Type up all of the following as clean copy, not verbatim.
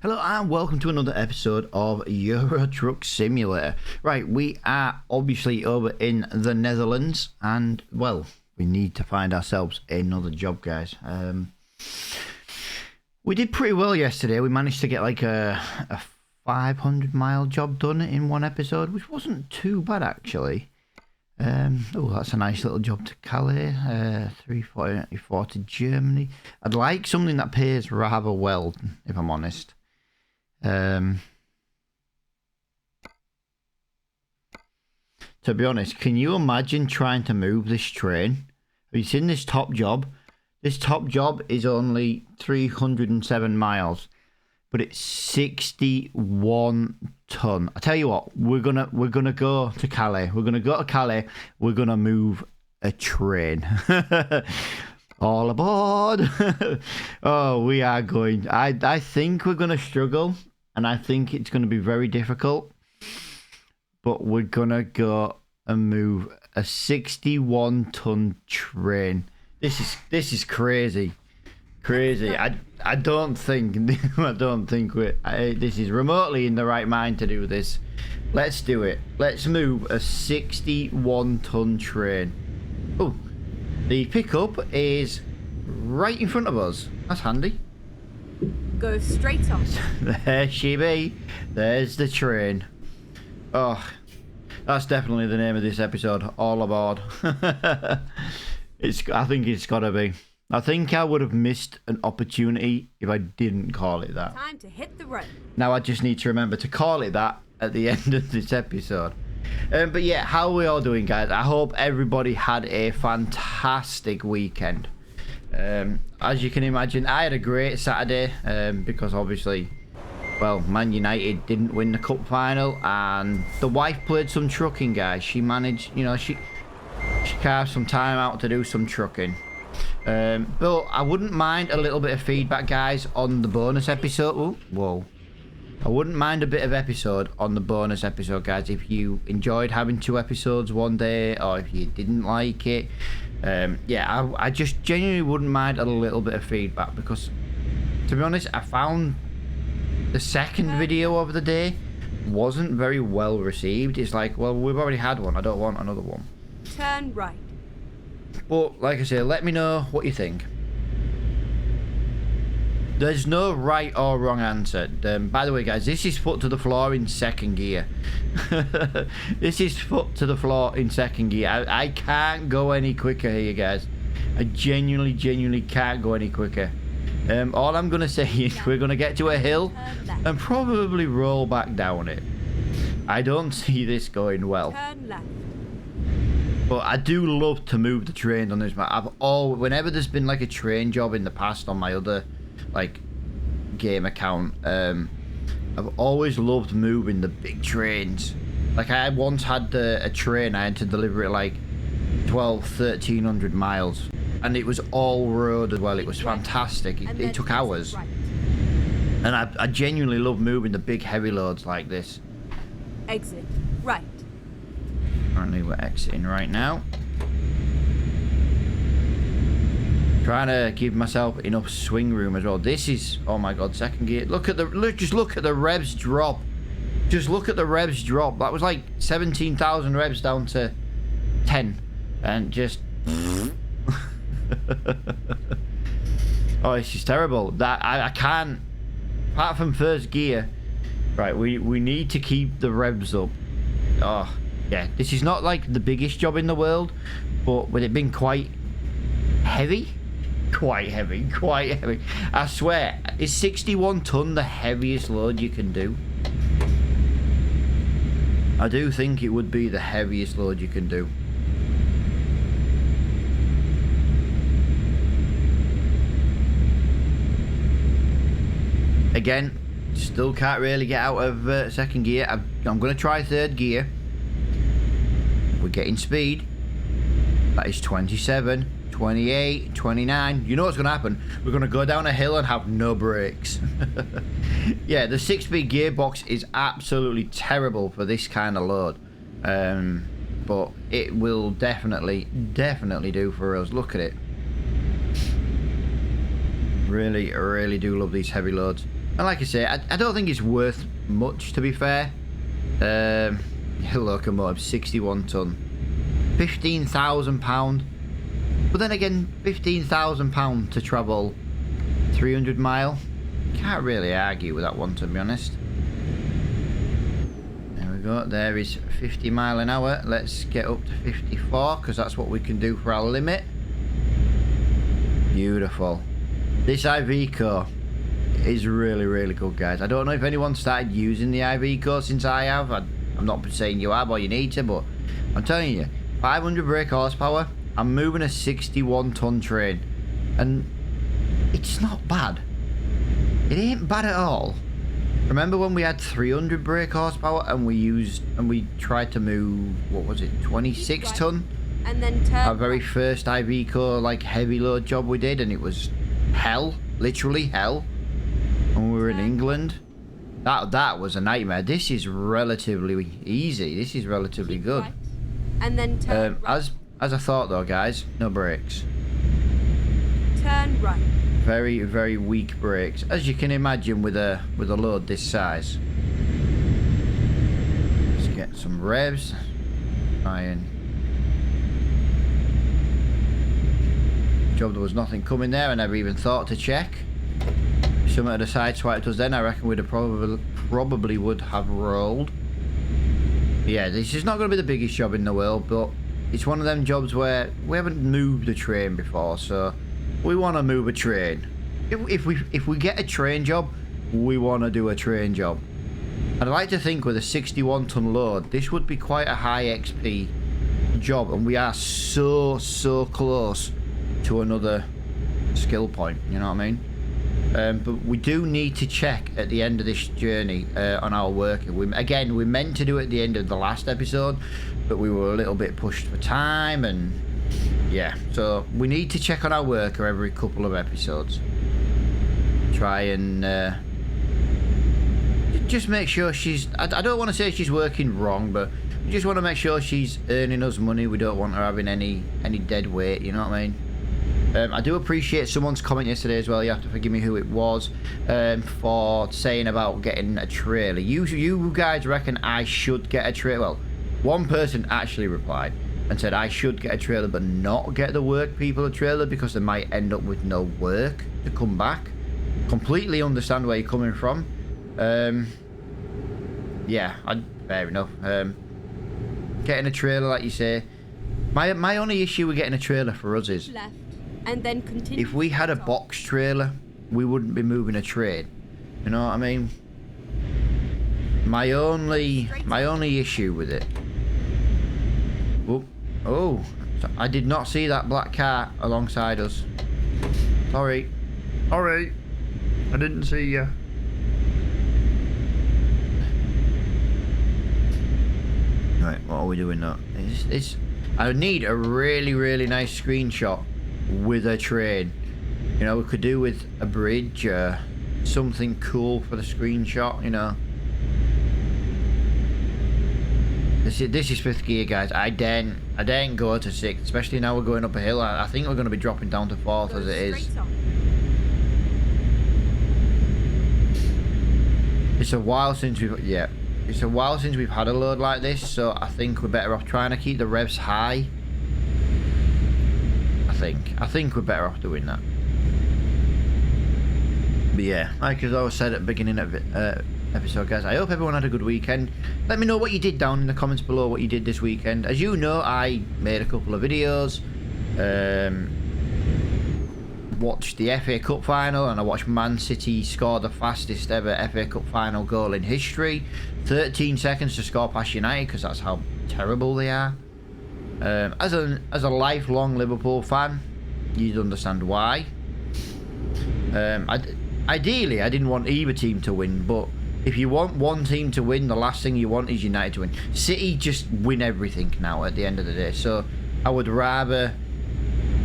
Hello and welcome to another episode of Euro Truck Simulator. Right, we are obviously over in the Netherlands and, well, we need to find ourselves another job, guys. We did pretty well yesterday. We managed to get like a 500-mile job done in one episode, which wasn't too bad actually. Oh, that's a nice little job to Calais. 344 to Germany. I'd like something that pays rather well, if I'm honest. To be honest, can you imagine trying to move this train? Have you seen this top job? This top job is only 307 miles, but it's 61 ton. I tell you what, we're gonna go to Calais. We're gonna go to Calais. We're gonna move a train. All aboard! Oh, we are going. I think we're gonna struggle, and I think it's gonna be very difficult. But we're gonna go and move a 61-ton train. This is crazy. Crazy. I don't think this is remotely in the right mind to do this. Let's do it. Let's move a 61-ton train. Oh, the pickup is right in front of us. That's handy. Go straight on. There she be. There's the train. Oh, that's definitely the name of this episode. All aboard. I think it's gotta be. I think I would have missed an opportunity if I didn't call it that. Time to hit the road. Now I just need to remember to call it that at the end of this episode. But yeah, how are we all doing, guys? I hope everybody had a fantastic weekend. As you can imagine, I had a great Saturday because obviously, well, Man United didn't win the cup final, and the wife played some trucking, guys. She managed, you know, she carved some time out to do some trucking. But I wouldn't mind a little bit of feedback, guys, on the bonus episode. Ooh, whoa. I wouldn't mind a bit of episode on the bonus episode, guys, if you enjoyed having 2 episodes one day, or if you didn't like it. Yeah, I just genuinely wouldn't mind a little bit of feedback, because, to be honest, I found the second video of the day wasn't very well received. It's like, well, we've already had one. I don't want another one. Turn right. But, like I say, let me know what you think. There's no right or wrong answer. By the way, guys, this is foot to the floor in second gear. This is foot to the floor in second gear. I can't go any quicker here, guys. I genuinely can't go any quicker. All I'm going to say is we're going to get to a hill and probably roll back down it. I don't see this going well. Turn left. But I do love to move the trains on this map. Whenever there's been like a train job in the past on my other like game account, I've always loved moving the big trains. Like I once had a train, I had to deliver it like 1300 miles, and it was all road as well. It was fantastic. It took hours. And I genuinely love moving the big heavy loads like this. Exit right. Currently we're exiting right now. Trying to give myself enough swing room as well. This is, oh my god, second gear. Just look at the revs drop. Just look at the revs drop. That was like 17,000 revs down to 10, and just oh, this is terrible. That I can't, apart from first gear. Right, we need to keep the revs up. Oh yeah, this is not like the biggest job in the world, but with it being quite heavy. Quite heavy. I swear, is 61 ton the heaviest load you can do? I do think it would be the heaviest load you can do. Again, still can't really get out of second gear. I'm going to try third gear. We're getting speed. That is 27, 28, 29. You know what's going to happen? We're going to go down a hill and have no brakes. Yeah, the 6-speed gearbox is absolutely terrible for this kind of load. But it will definitely do for us. Look at it. Really do love these heavy loads. And like I say, I don't think it's worth much, to be fair. Locomotive, 61 ton, £15,000. But then again, £15,000 to travel 300 mile. Can't really argue with that one, to be honest. There we go. There is 50 mile an hour. Let's get up to 54 because that's what we can do for our limit. Beautiful. This IV core is really, really good, guys. I don't know if anyone started using the IV core since I have. I'm not saying you have or you need to, but I'm telling you, 500 brake horsepower. I'm moving a 61 ton train, and it's not bad. It ain't bad at all. Remember when we had 300 brake horsepower and we tried to move, what was it, 26 ton? And then turn. Our very first IV core like heavy load job we did, and it was hell, literally hell. When we were in England, that was a nightmare. This is relatively easy. This is relatively good. Right. And then turn. As I thought though, guys, no brakes. Turn right. Very, very weak brakes, as you can imagine with a load this size. Let's get some revs. Try and job there was nothing coming there. I never even thought to check. If someone had a side swiped us then, I reckon we'd have probably would have rolled. But yeah, this is not going to be the biggest job in the world, but it's one of them jobs where we haven't moved a train before, so we want to move a train. If we get a train job, we want to do a train job. I'd like to think with a 61 ton load, this would be quite a high XP job, and we are so close to another skill point, you know what I mean? But we do need to check at the end of this journey on our worker. We meant to do it at the end of the last episode, but we were a little bit pushed for time, and yeah, so we need to check on our worker every couple of episodes. Try and just make sure she's, I don't want to say she's working wrong, but we just want to make sure she's earning us money. We don't want her having any dead weight, you know what I mean? I do appreciate someone's comment yesterday as well. You have to forgive me who it was, for saying about getting a trailer. You guys reckon I should get a trailer? Well, one person actually replied and said I should get a trailer but not get the work people a trailer because they might end up with no work to come back. Completely understand where you're coming from. Yeah, fair enough. Getting a trailer, like you say. My only issue with getting a trailer for us is Left. And then continue. if we had a box trailer, we wouldn't be moving a train. You know what I mean? My only issue with it. Oh, I did not see that black car alongside us. Sorry. Alright. I didn't see you. Right, what are we doing now? I need a really nice screenshot with a train. You know, we could do with a bridge, something cool for the screenshot, you know. This is 5th gear, guys. I daren't go to 6th, especially now we're going up a hill. I think we're going to be dropping down to 4th as it is. It's a while since we've had a load like this, so I think we're better off trying to keep the revs high. I think we're better off doing that. But yeah, like as I said at the beginning of it, episode, guys, I hope everyone had a good weekend. Let me know what you did down in the comments below, what you did this weekend. As you know, I made a couple of videos, watched the FA Cup final, and I watched Man City score the fastest ever FA Cup final goal in history. 13 seconds to score past United, because that's how terrible they are. As a lifelong Liverpool fan, you'd understand why. Ideally, I didn't want either team to win, but if you want one team to win, the last thing you want is United to win. City just win everything now at the end of the day, so I would rather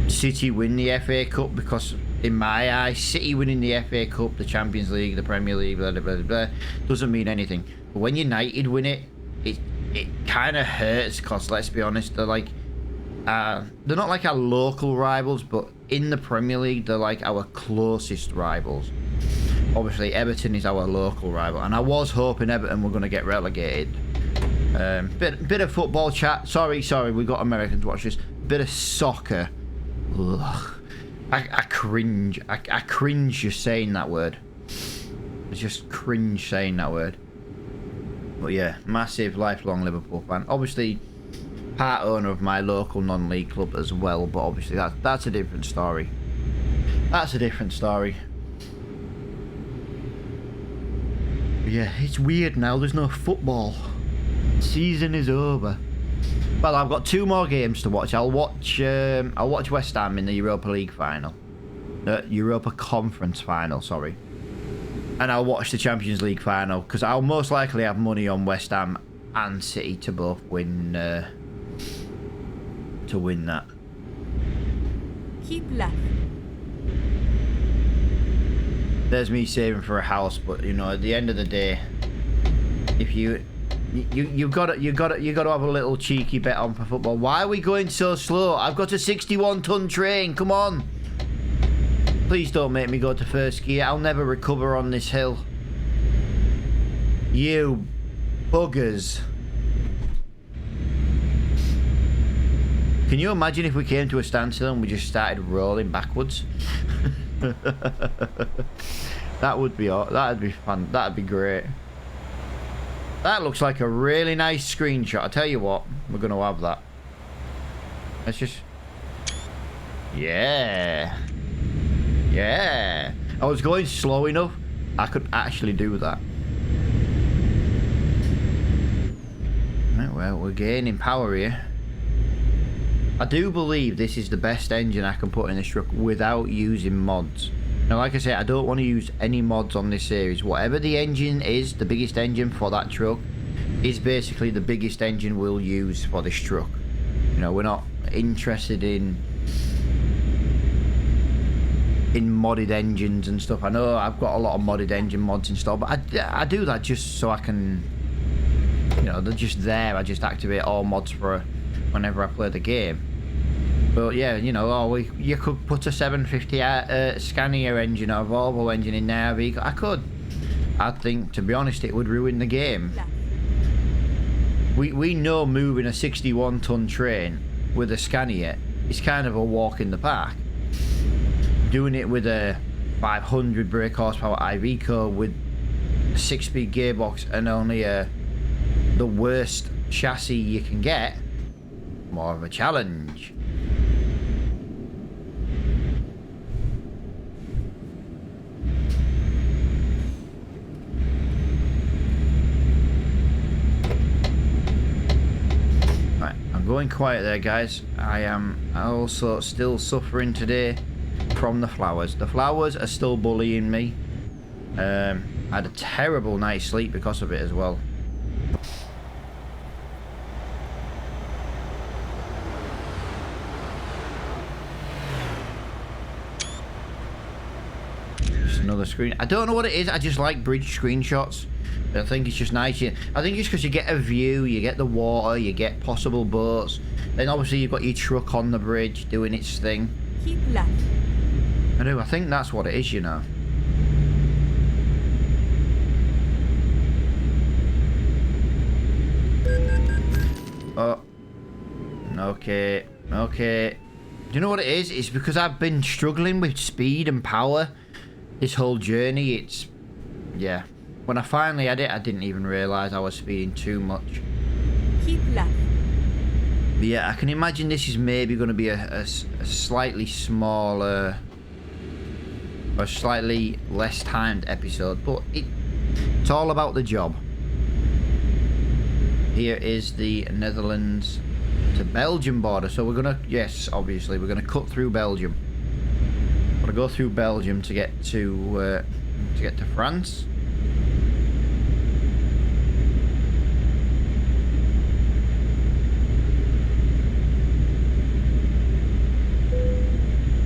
City win the FA Cup, because in my eyes, City winning the FA Cup, the Champions League, the Premier League, blah blah blah blah, doesn't mean anything. But when United win it, it kind of hurts, because let's be honest, they're like they're not like our local rivals, but in the Premier League they're like our closest rivals. Obviously, Everton is our local rival, and I was hoping Everton were going to get relegated. Bit of football chat. Sorry, we got Americans watch this. Bit of soccer. Ugh. I cringe. I cringe just saying that word. I just cringe saying that word. But yeah, massive lifelong Liverpool fan. Obviously, part owner of my local non-league club as well. But obviously, that's a different story. That's a different story. But yeah, it's weird now. There's no football. Season is over. Well, I've got 2 more games to watch. I'll watch West Ham in the Europa League final. Europa Conference final, sorry. And I'll watch the Champions League final, because I'll most likely have money on West Ham and City to both win, to win that. Keep left. There's me saving for a house, but you know, at the end of the day, if you've got to have a little cheeky bet on for football. Why are we going so slow? I've got a 61-ton train. Come on. Please don't make me go to first gear. I'll never recover on this hill. You buggers. Can you imagine if we came to a standstill and we just started rolling backwards? That'd be fun. That'd be great. That looks like a really nice screenshot. I tell you what, we're going to have that. Let's just... Yeah. Yeah. I was going slow enough. I could actually do that. Right, well, we're gaining power here. I do believe this is the best engine I can put in this truck without using mods. Now, like I say, I don't want to use any mods on this series. Whatever the engine is, the biggest engine for that truck, is basically the biggest engine we'll use for this truck. You know, we're not interested in modded engines and stuff. I know I've got a lot of modded engine mods installed, but I do that just so I can, you know, they're just there. I just activate all mods for whenever I play the game. But yeah, you know, you could put a 750 Scania engine or a Volvo engine in there. I could. I think, to be honest, it would ruin the game. We know moving a 61-ton train with a Scania is kind of a walk in the park. Doing it with a 500 brake horsepower Iveco with a 6-speed gearbox and only the worst chassis you can get, more of a challenge. Right, I'm going quiet there, guys. I am also still suffering today from the flowers. The flowers are still bullying me. I had a terrible night's sleep because of it as well. Just another screen. I don't know what it is. I just like bridge screenshots. I think it's just nice. I think it's because you get a view, you get the water, you get possible boats. Then obviously you've got your truck on the bridge doing its thing. Keep left. I think that's what it is, you know. Oh. Okay. Do you know what it is? It's because I've been struggling with speed and power this whole journey. It's... yeah. When I finally had it, I didn't even realise I was speeding too much. Keep left. But yeah, I can imagine this is maybe going to be a slightly smaller... or slightly less timed episode, but it's all about the job. Here is the Netherlands to Belgium border, so we're gonna, yes, obviously we're gonna cut through Belgium. We're gonna go through Belgium to get to France.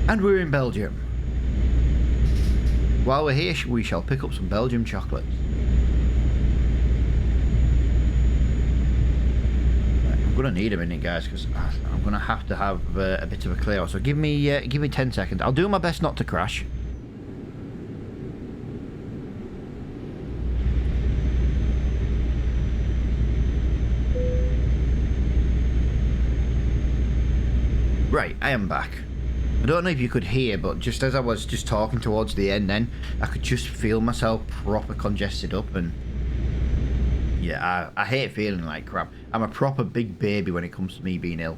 And we're in Belgium. While we're here, we shall pick up some Belgium chocolates. Right, I'm gonna need a minute, guys, because I'm gonna have to have a bit of a clear out. So give me 10 seconds. I'll do my best not to crash. Right, I am back. I don't know if you could hear, but just as I was just talking towards the end then, I could just feel myself proper congested up, and yeah, I hate feeling like crap. I'm a proper big baby when it comes to me being ill.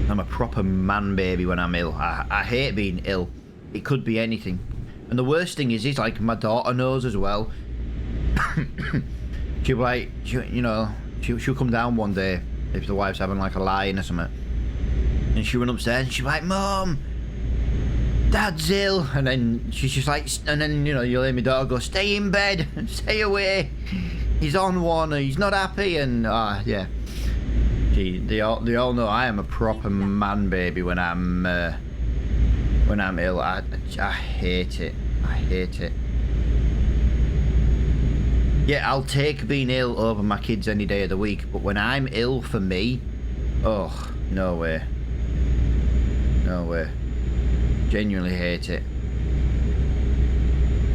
I'm a proper man baby when I'm ill. I hate being ill. It could be anything. And the worst thing is like my daughter knows as well. She'll be like, she'll come down one day if the wife's having like a lie-in or something. And she'll run upstairs and she'll be like, Mom, Dad's ill. And then she's just like, and then, you'll hear my daughter go, stay in bed, stay away. He's on one, he's not happy. And, yeah. They all know I am a proper man baby when I'm ill. I hate it. I hate it. Yeah, I'll take being ill over my kids any day of the week, but when I'm ill for me, oh, no way. No way. Genuinely hate it.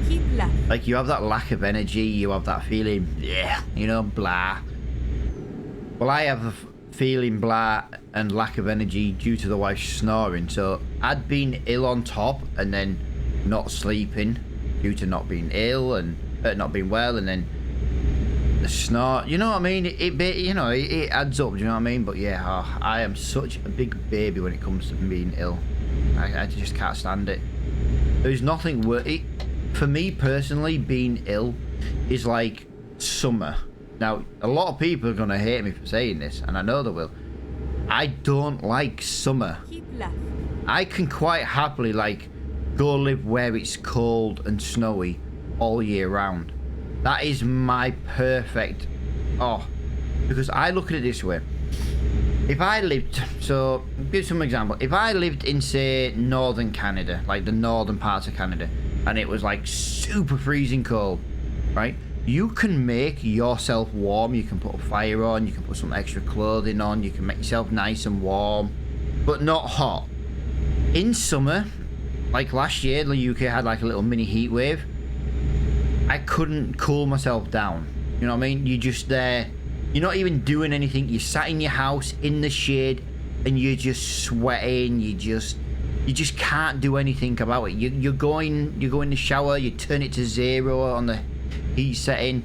Keep left. Like, you have that lack of energy, you have that feeling, yeah, blah. Well, I have a feeling blah and lack of energy due to the wife snoring, so I'd been ill on top and then not sleeping due to not being ill and not being well, and then the snort, you know what I mean? It adds up, do you know what I mean? But yeah, I am such a big baby when it comes to being ill. I just can't stand it. There's nothing worse. For me personally, being ill is like summer. Now, a lot of people are going to hate me for saying this, and I know they will. I don't like summer. Keep left. I can quite happily, like, go live where it's cold and snowy all year round. That is my perfect... because I look at it this way. If I lived... So, give some example. If I lived in, say, northern Canada, like the northern parts of Canada, and it was, like, super freezing cold, right? You can make yourself warm. You can put a fire on. You can put some extra clothing on. You can make yourself nice and warm, but not hot. In summer, like last year, the UK had like a little mini heat wave. I couldn't cool myself down. You know what I mean? You're just there. You're not even doing anything. You're sat in your house in the shade and you're just sweating. You just can't do anything about it. You go in the shower, you turn it to 0 on the heat setting,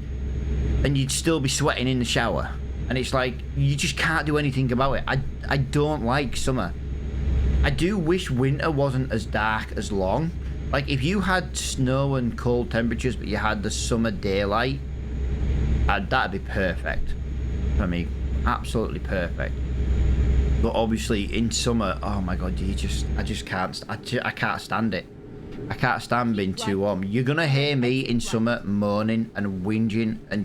and you'd still be sweating in the shower. And it's like, you just can't do anything about it. I don't like summer. I do wish winter wasn't as dark as long. Like, if you had snow and cold temperatures, but you had the summer daylight, that'd be perfect for me. Absolutely perfect. But obviously, in summer, oh my god, I can't stand it. I can't stand being too warm. You're gonna hear me in summer moaning and whinging and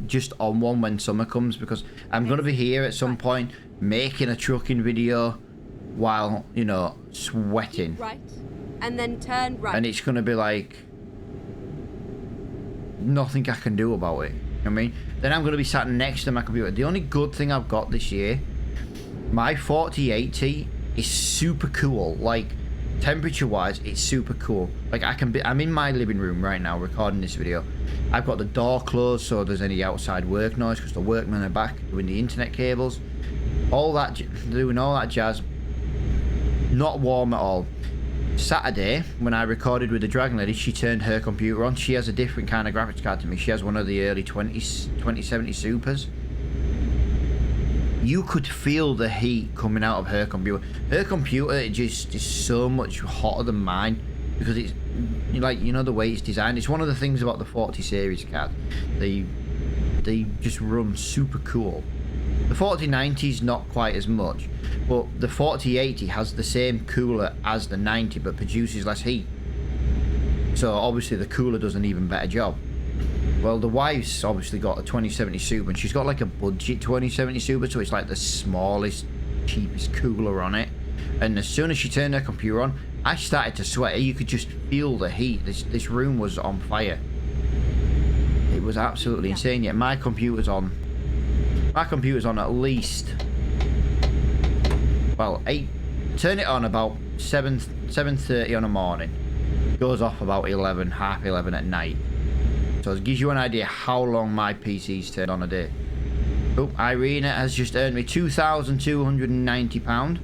just on one when summer comes, because I'm gonna be here at some point making a trucking video while, sweating. Keep right, and then turn right. And it's gonna be like nothing I can do about it. You know what I mean? Then I'm gonna be sat next to my computer. The only good thing I've got this year, my 4080 is super cool. Like, temperature wise, it's super cool. Like, I'm in my living room right now recording this video. I've got the door closed so there's any outside work noise, because the workmen are back doing the internet cables, doing all that jazz. Not warm at all. Saturday, when I recorded with the Dragon Lady, she turned her computer on. She has a different kind of graphics card to me. She has one of the early 2070 Supers. You could feel the heat coming out of her computer. Her computer is so much hotter than mine, because it's like, the way it's designed. It's one of the things about the 40 series card. They just run super cool. The 4090 is not quite as much, but the 4080 has the same cooler as the 90, but produces less heat. So obviously the cooler does an even better job. Well, the wife's obviously got a 2070 Super, and she's got like a budget 2070 Super, so it's like the smallest, cheapest cooler on it. And as soon as she turned her computer on, I started to sweat. You could just feel the heat. This room was on fire. It was absolutely insane. Yet my computer's on at least, well, turn it on about 7:30 on a morning. Goes off about 11, half 11 at night. So it gives you an idea how long my PC's turn on a day. Oh, Irina has just earned me £2,290.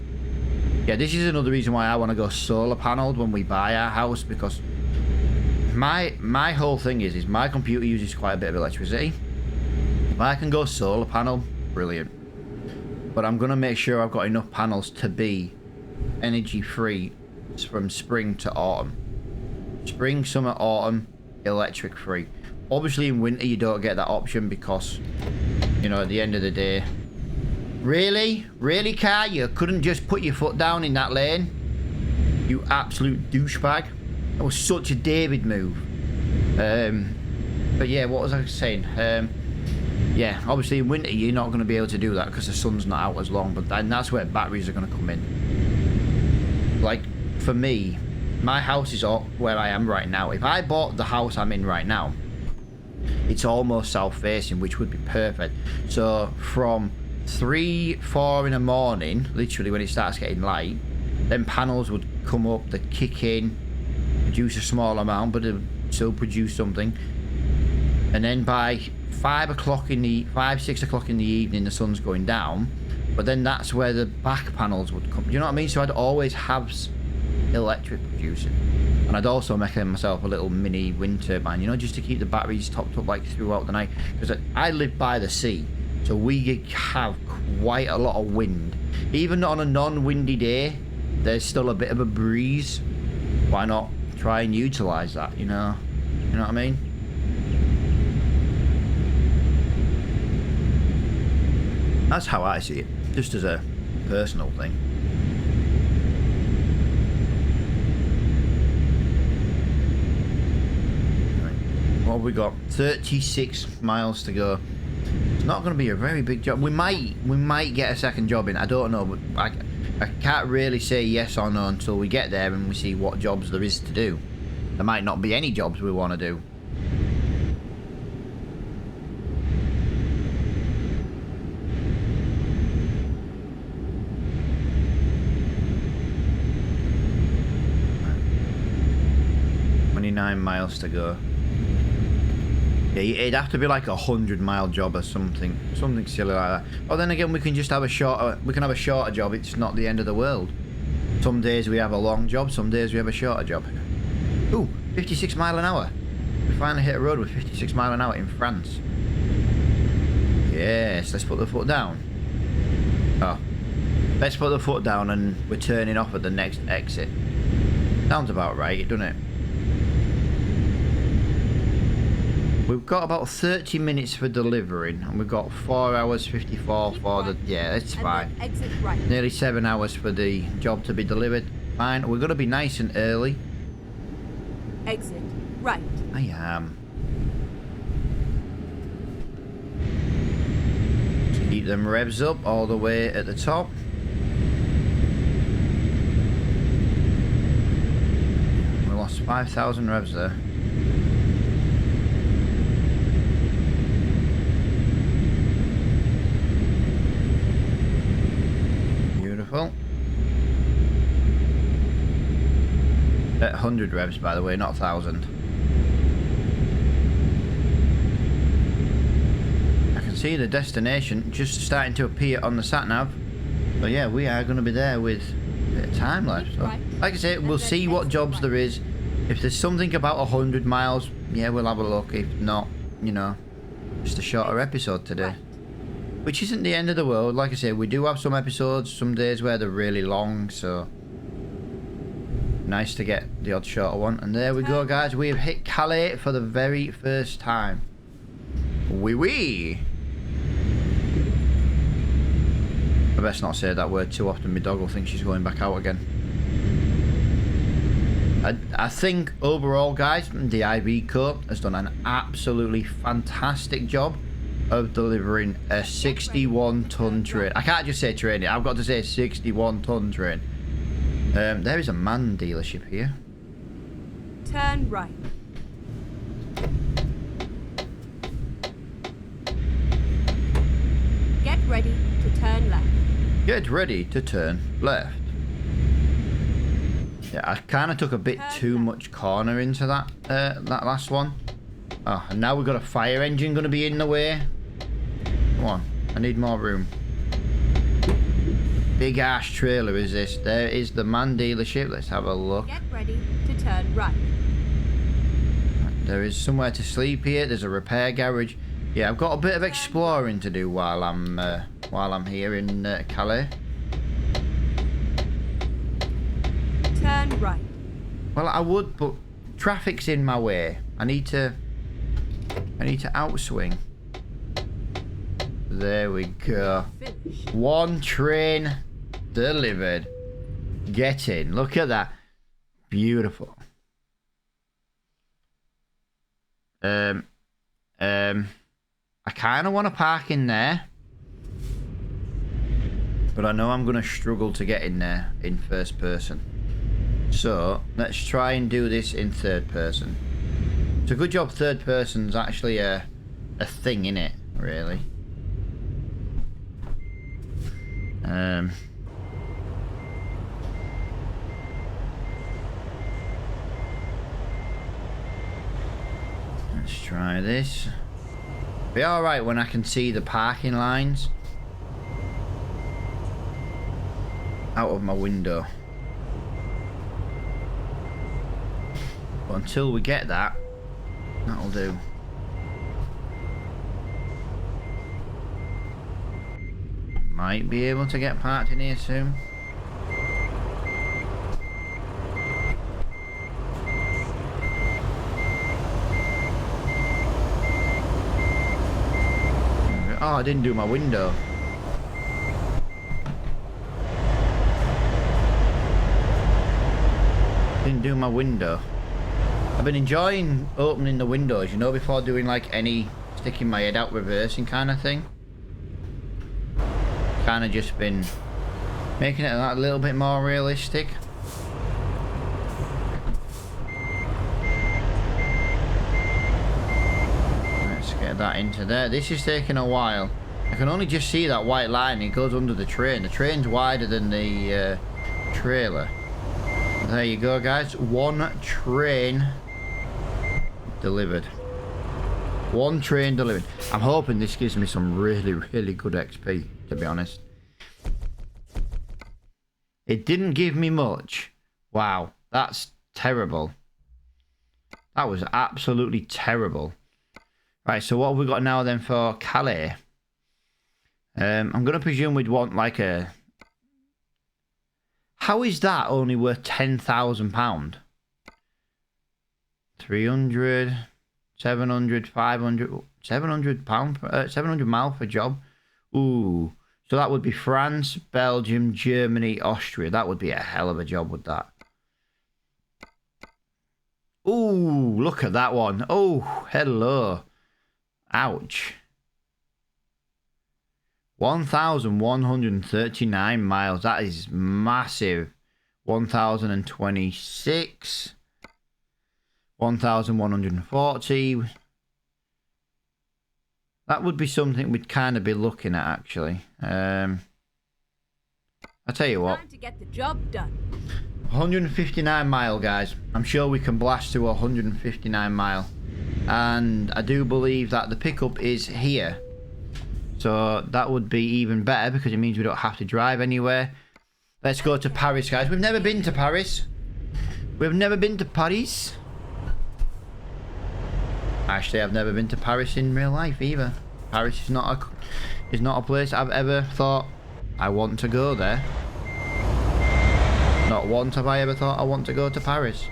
Yeah, this is another reason why I want to go solar panelled when we buy our house, because my whole thing is my computer uses quite a bit of electricity. If I can go solar panel, brilliant. But I'm going to make sure I've got enough panels to be energy free from spring to autumn. Spring, summer, autumn, electric free. Obviously in winter you don't get that option because, you know, at the end of the day. Really? Really, car? You couldn't just put your foot down in that lane? You absolute douchebag. That was such a David move. But yeah, what was I saying? Yeah, obviously in winter you're not going to be able to do that because the sun's not out as long, but that's where batteries are going to come in. Like, for me, my house is where I am right now. If I bought the house I'm in right now, it's almost south-facing, which would be perfect. So from 3-4 in the morning, literally when it starts getting light, then panels would come up, they'd kick in, produce a small amount, but they'd still produce something. And then by 6 o'clock in the evening, the sun's going down. But then that's where the back panels would come. Do you know what I mean? So I'd always have electric producing. And I'd also make myself a little mini wind turbine, you know, just to keep the batteries topped up like throughout the night. Because I live by the sea, so we have quite a lot of wind. Even on a non-windy day, there's still a bit of a breeze. Why not try and utilize that, you know? You know what I mean? That's how I see it, just as a personal thing. Right. What have we got? 36 miles to go. It's not going to be a very big job. We might get a second job in. I don't know, but I can't really say yes or no until we get there and we see what jobs there is to do. There might not be any jobs we want to do. Miles to go. Yeah, it'd have to be like a 100-mile job or something silly like that. Or then again, we can just have a shorter job. It's not the end of the world. Some days we have a long job, some days we have a shorter job. Ooh, 56 mile an hour. We finally hit a road with 56 mile an hour in France. Yes, let's put the foot down. Oh, let's put the foot down and we're turning off at the next exit. Sounds about right, doesn't it? We've got about 30 minutes for delivering, and we've got 4 hours 54 for the... Yeah, that's fine. Exit right. Nearly 7 hours for the job to be delivered. Fine. We're going to be nice and early. Exit right. I am. Just keep them revs up all the way at the top. We lost 5,000 revs there. Beautiful. At 100 revs, by the way, not 1,000. I can see the destination just starting to appear on the sat-nav. But yeah, we are going to be there with a bit of time left. So, like I say, we'll see what jobs there is. If there's something about 100 miles, yeah, we'll have a look. If not, you know, just a shorter episode today. Which isn't the end of the world. Like I say, we do have some episodes, some days where they're really long, so nice to get the odd shorter one. And there we go, guys. We have hit Calais for the very first time. Wee wee. I best not say that word too often. My dog will think she's going back out again. I think overall, guys, the IB Co has done an absolutely fantastic job of delivering a 61-ton train. I can't just say train, I've got to say 61-ton train. There is a MAN dealership here. Turn right. Get ready to turn left. Get ready to turn left. Yeah, I kind of took a bit too much corner into that last one. Oh, and now we've got a fire engine going to be in the way. Come on, I need more room. Big ass trailer is this. There is the man dealership. Let's have a look. Get ready to turn right. There is somewhere to sleep here. There's a repair garage. Yeah, I've got a bit of exploring to do while I'm here in Calais. Turn right. Well, I would, but traffic's in my way. I need to outswing. There we go. Finish. One train delivered. Get in. Look at that. Beautiful. I kind of want to park in there, but I know I'm going to struggle to get in there in first person. So let's try and do this in third person. It's a good job third person's actually a thing in it, really. Let's try this. Be alright when I can see the parking lines out of my window. But until we get that, that'll do. Might be able to get parked in here soon. Oh, I didn't do my window. Didn't do my window. I've been enjoying opening the windows, you know, before doing like any sticking my head out reversing kind of thing. Kind of just been making it a little bit more realistic. Let's get that into there. This is taking a while. I can only just see that white line. It goes under the train. The train's wider than the trailer. There you go, guys. One train delivered. One train delivered. I'm hoping this gives me some really, really good XP, to be honest. It didn't give me much. Wow, that's terrible. That was absolutely terrible. Right, so what have we got now then for Calais? I'm going to presume we'd want like a... How is that only worth £10,000? 300... 700, 500, 700 pound, 700 mile per job. Ooh, so that would be France, Belgium, Germany, Austria. That would be a hell of a job with that. Ooh, look at that one. Oh, hello. Ouch. 1,139 miles. That is massive. 1,026. 1,140. That would be something we'd kind of be looking at, actually. I tell you what. Time to get the job done. 159 mile, guys. I'm sure we can blast to 159 mile. And I do believe that the pickup is here. So that would be even better because it means we don't have to drive anywhere. Let's go to Paris, guys. We've never been to Paris. We've never been to Paris. Actually, I've never been to Paris in real life either. Paris is not a place I've ever thought I want to go there. Not once have I ever thought I want to go to Paris.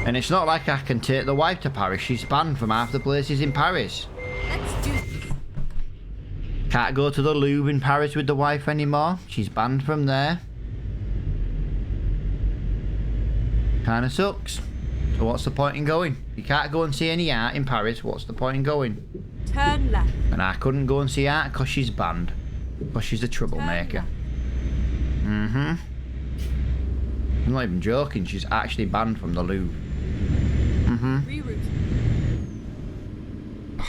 And it's not like I can take the wife to Paris. She's banned from half the places in Paris. Let's do this. Can't go to the Louvre in Paris with the wife anymore. She's banned from there. Kinda sucks. So what's the point in going? You can't go and see any art in Paris. What's the point in going? Turn left. And I couldn't go and see art because she's banned. Because she's a troublemaker. Mm-hmm. I'm not even joking. She's actually banned from the Louvre. Mm-hmm. Reroute.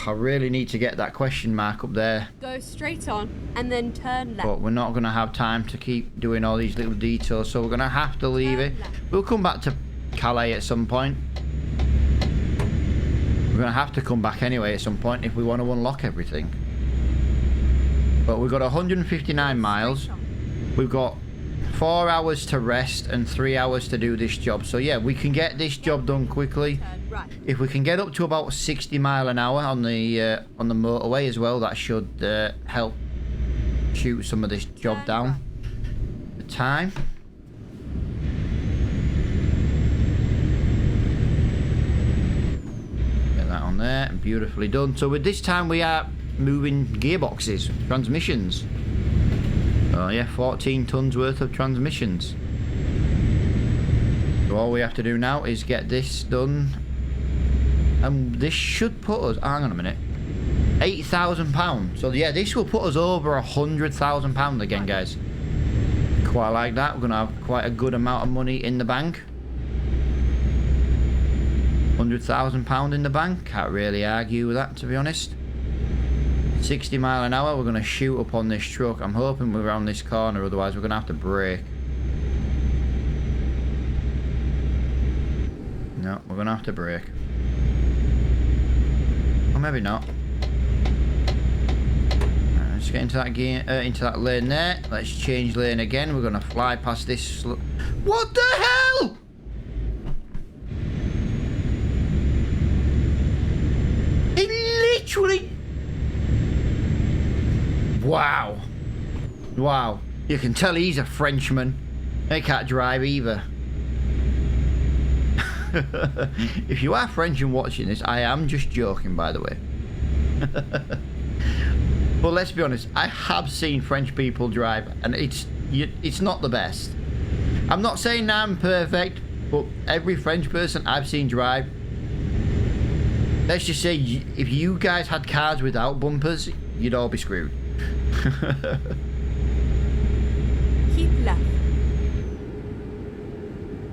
I really need to get that question mark up there. Go straight on and then turn left. But we're not going to have time to keep doing all these little details. So we're going to have to leave it. We'll come back to Calais at some point. We're going to have to come back anyway at some point if we want to unlock everything. But we've got 159 miles. We've got 4 hours to rest and 3 hours to do this job. So yeah, we can get this job done quickly. If we can get up to about 60 mile an hour on the motorway as well, that should help shoot some of this job down. The time. Get that on there and beautifully done. So with this time we are moving gearboxes, transmissions. Oh yeah, 14 tons worth of transmissions. So all we have to do now is get this done. And this should put us, hang on a minute, £8,000. So yeah, this will put us over £100,000 again, guys. Quite like that. We're going to have quite a good amount of money in the bank. £100,000 in the bank. Can't really argue with that, to be honest. 60 mile an hour. We're going to shoot up on this truck. I'm hoping we're around this corner, otherwise we're going to have to brake. No, we're going to have to brake. Or maybe not. Right, let's get into that gear, into that lane there. Let's change lane again. We're going to fly past this. What the hell? It literally... Wow. Wow. You can tell he's a Frenchman. They can't drive either. If you are French and watching this, I am just joking, by the way. But let's be honest, I have seen French people drive, and it's not the best. I'm not saying I'm perfect, but every French person I've seen drive, let's just say, if you guys had cars without bumpers, you'd all be screwed. Keep left.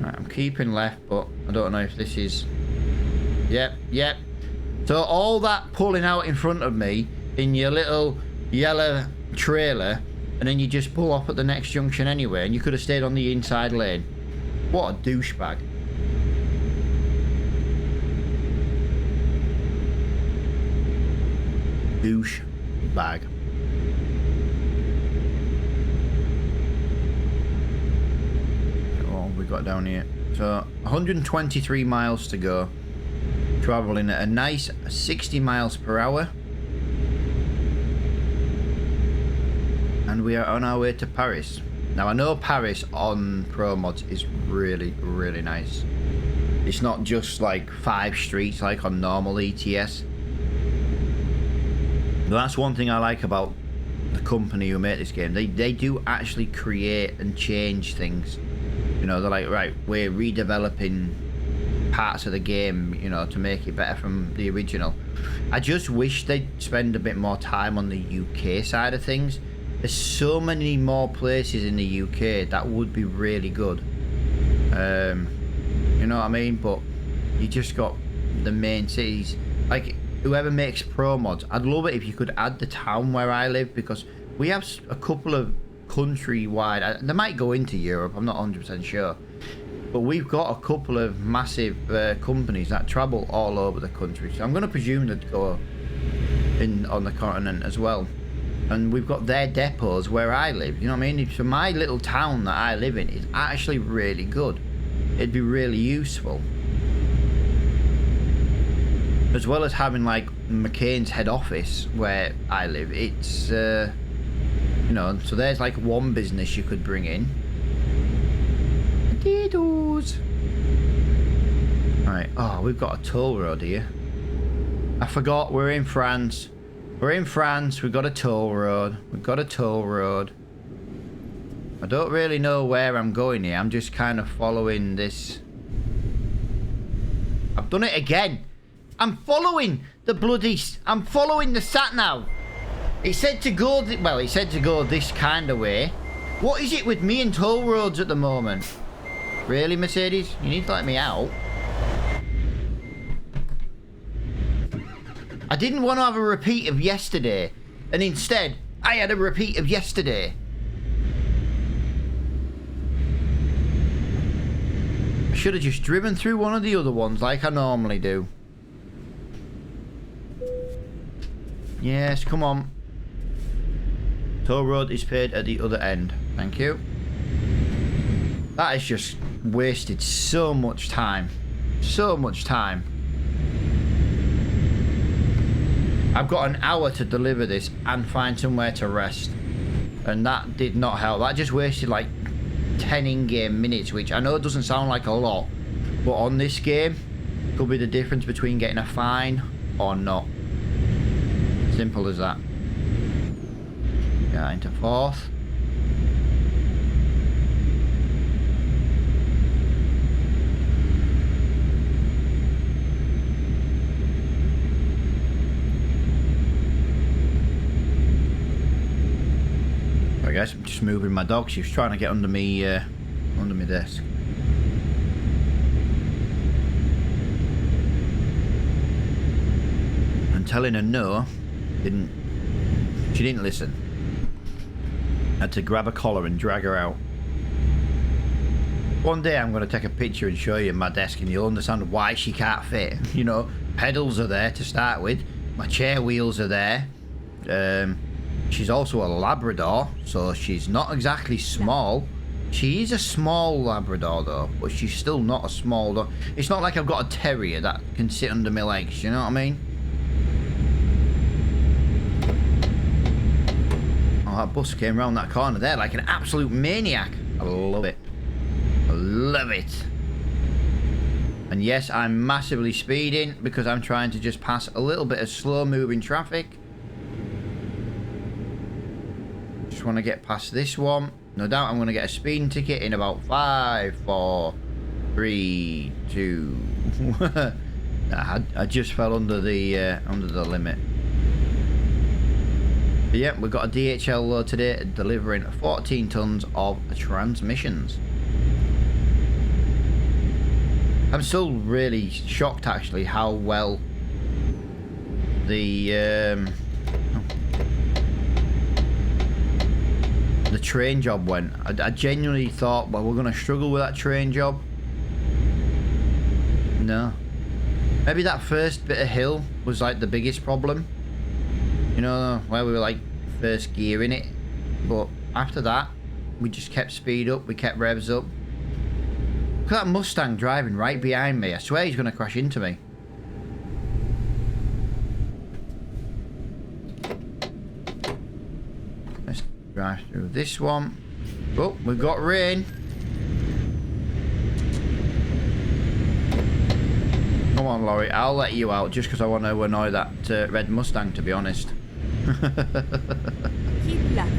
Right, I'm keeping left, but I don't know if this is... Yep. So all that pulling out in front of me in your little yellow trailer, and then you just pull off at the next junction anyway, and you could have stayed on the inside lane. What a douchebag. Douchebag. What have we got down here? So 123 miles to go. Traveling at a nice 60 miles per hour. And we are on our way to Paris. Now I know Paris on Pro Mods is really, really nice. It's not just like 5 streets like on normal ETS. But that's one thing I like about the company who made this game. They do actually create and change things. You know, they're like, right, we're redeveloping parts of the game, you know, to make it better from the original. I just wish they'd spend a bit more time on the UK side of things. There's so many more places in the UK that would be really good. You know what I mean? But you just got the main cities. Like, whoever makes Pro Mods, I'd love it if you could add the town where I live, because we have a couple of countrywide, they might go into Europe, I'm not 100% sure, but we've got a couple of massive companies that travel all over the country, so I'm going to presume they'd go in on the continent as well, and we've got their depots where I live, you know what I mean? So my little town that I live in is actually really good. It'd be really useful, as well as having like McCain's head office where I live. It's you know, so there's like one business you could bring in. Diddles. Right, oh, we've got a toll road here. I forgot, we're in France. We're in France, we've got a toll road. We've got a toll road. I don't really know where I'm going here. I'm just kind of following this. I've done it again. I'm following the sat-nav. It said to go, well, it said to go this kind of way. What is it with me and toll roads at the moment? Really, Mercedes? You need to let me out. I didn't want to have a repeat of yesterday, and instead, I had a repeat of yesterday. I should have just driven through one of the other ones like I normally do. Yes, come on. Toll road is paid at the other end. Thank you. That has just wasted so much time. So much time. I've got an hour to deliver this and find somewhere to rest. And that did not help. That just wasted like 10 in-game minutes, which I know doesn't sound like a lot. But on this game, could be the difference between getting a fine or not. Simple as that. Yeah, into fourth. I guess I'm just moving my dog. She was trying to get under me desk. And telling her no, she didn't listen. Had to grab a collar and drag her out. One day I'm going to take a picture and show you my desk and you'll understand why she can't fit. You know, pedals are there to start with. My chair wheels are there. She's also a Labrador, so she's not exactly small. She is a small Labrador though, but she's still not a small dog. It's not like I've got a terrier that can sit under my legs, you know what I mean? Oh, that bus came round that corner there like an absolute maniac. I love it. I love it. And yes, I'm massively speeding because I'm trying to just pass a little bit of slow moving traffic. Just want to get past this one. No doubt I'm going to get a speeding ticket in about 5, 4, 3, 2. I just fell under the limit. But yeah, we've got a DHL load today delivering 14 tons of transmissions. I'm still really shocked actually how well the train job went. I genuinely thought, well, we're going to struggle with that train job. No. Maybe that first bit of hill was like the biggest problem. You know, where we were like first gearing it. But after that, we just kept speed up, we kept revs up. Look at that Mustang driving right behind me. I swear he's going to crash into me. Let's drive through this one. Oh, we've got rain. Come on, Laurie, I'll let you out just because I want to annoy that red Mustang, to be honest. Keep left.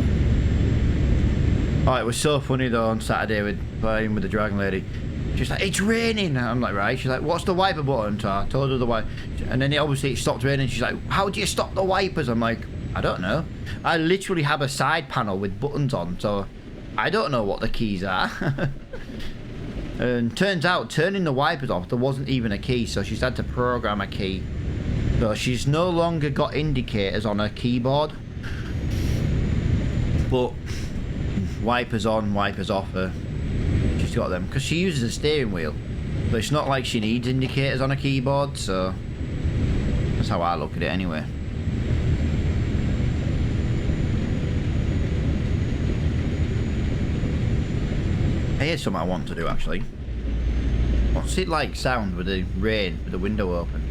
Oh, it was so funny though on Saturday with playing with the Dragon Lady. She's like, it's raining. I'm like, right. She's like, what's the wiper button? So I told her the wiper. And then obviously it stopped raining. She's like, how do you stop the wipers? I'm like, I don't know. I literally have a side panel with buttons on, so I don't know what the keys are. And turns out turning the wipers off, there wasn't even a key, so she's had to program a key. So she's no longer got indicators on her keyboard. But wipers on, wipers off her. She's got them because she uses a steering wheel, but it's not like she needs indicators on a keyboard, so that's how I look at it anyway. Here's something I want to do actually. What's it like sound with the rain with the window open?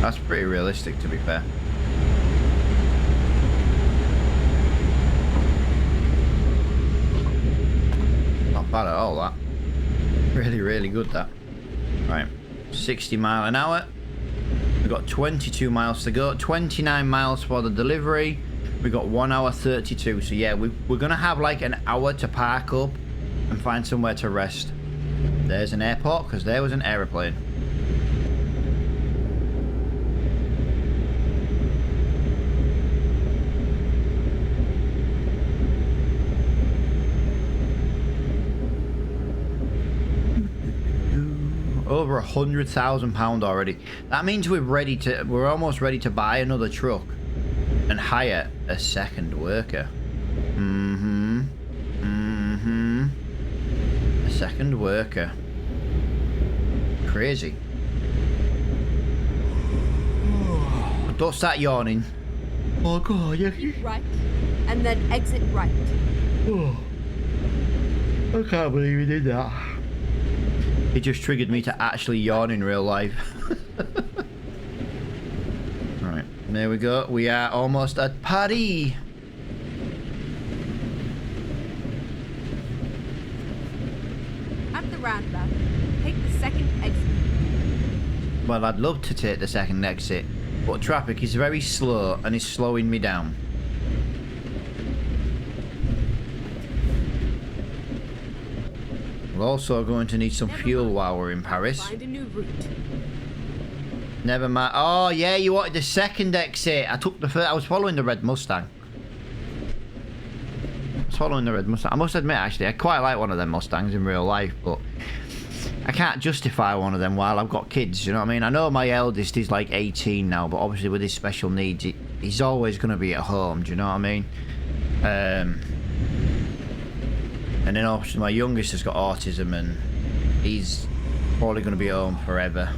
That's pretty realistic, to be fair. Not bad at all, that. Really, really good, that. Right, 60 mile an hour. We've got 22 miles to go. 29 miles for the delivery. We've got 1 hour 32. So yeah, we're going to have like an hour to park up and find somewhere to rest. There's an airport, because there was an aeroplane. Over £100,000 already. That means we're almost ready to buy another truck and hire a second worker. A second worker. Crazy. don't start yawning. Oh, God, yeah. Keep right, and then exit right. Oh. I can't believe he did that. It just triggered me to actually yawn in real life. Alright, there we go. We are almost at Paris. At the roundabout, take the second exit. Well, I'd love to take the second exit, but traffic is very slow and is slowing me down. We're also going to need some fuel while we're in Paris. Find a new route. Never mind. Oh, yeah, you wanted the second exit. I took the first. I was following the red Mustang. I must admit, actually, I quite like one of them Mustangs in real life, but I can't justify one of them while I've got kids, you know what I mean? I know my eldest is like 18 now, but obviously with his special needs, he's always going to be at home, do you know what I mean? And then obviously my youngest has got autism and he's probably going to be home forever.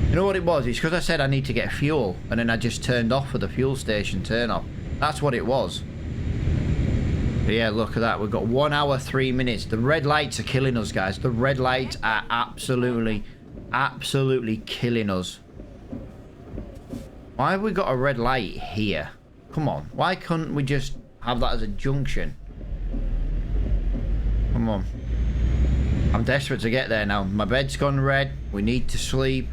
You know what it was? It's because I said I need to get fuel and then I just turned off for the fuel station turn off. That's what it was. But yeah, look at that. We've got 1 hour, 3 minutes. The red lights are killing us, guys. The red lights are absolutely killing us. Why have we got a red light here? Come on. Why couldn't we just have that as a junction? Come on. I'm desperate to get there now. My bed's gone red. We need to sleep.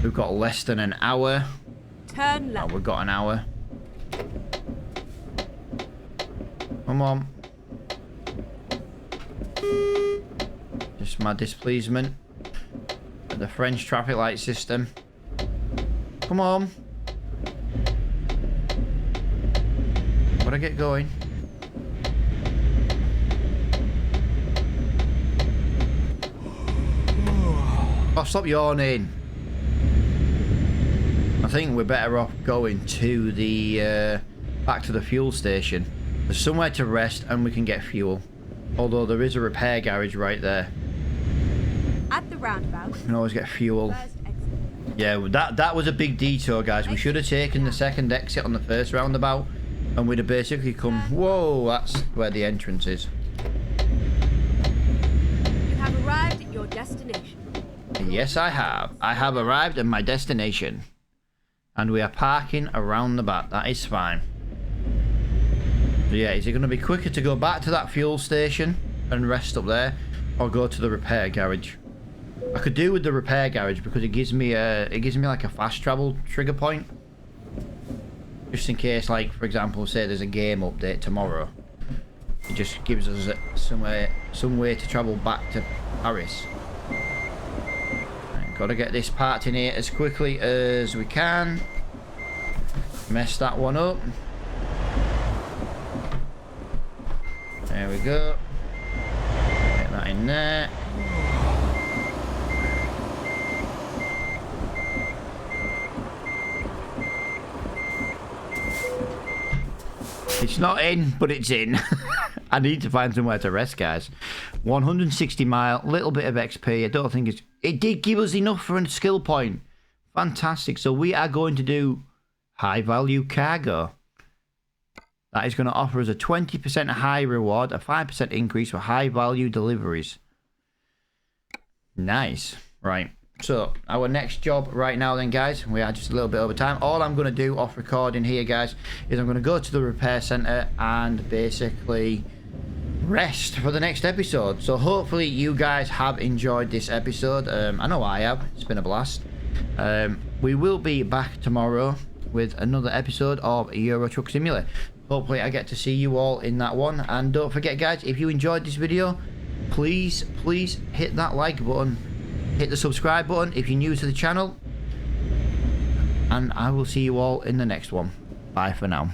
We've got less than an hour. Turn left. Oh, we've got an hour. Come on. Just my displeasement at the French traffic light system. Come on. Gotta get going. Oh, stop yawning. I think we're better off going to the back to the fuel station. There's somewhere to rest and we can get fuel. Although there is a repair garage right there. At the roundabout. We can always get fuel. First exit. Yeah, that was a big detour, guys. We should have taken the second exit on the first roundabout and we'd have basically come... Whoa, that's where the entrance is. You have arrived at your destination. Yes, I have. I have arrived at my destination. And we are parking around the back. That is fine. So yeah, is it going to be quicker to go back to that fuel station and rest up there, or go to the repair garage? I could do with the repair garage because it gives me like a fast travel trigger point, just in case, like for example, say there's a game update tomorrow. It just gives us some way to travel back to Paris. Right, gotta get this part in here as quickly as we can. Mess that one up. There we go. Get that in there. It's not in, but it's in. I need to find somewhere to rest, guys. 160 mile, little bit of XP. I don't think it did give us enough for a skill point. Fantastic. So we are going to do high value cargo. That is going to offer us a 20% high reward, a 5% increase for high value deliveries. Nice. Right. So our next job right now then, guys, we are just a little bit over time. All I'm going to do off recording here, guys, is I'm going to go to the repair center and basically rest for the next episode. So hopefully you guys have enjoyed this episode. I know I have. It's been a blast. We will be back tomorrow with another episode of Euro Truck Simulator. Hopefully I get to see you all in that one. And don't forget, guys, if you enjoyed this video, please hit that like button. Hit the subscribe button if you're new to the channel. And I will see you all in the next one. Bye for now.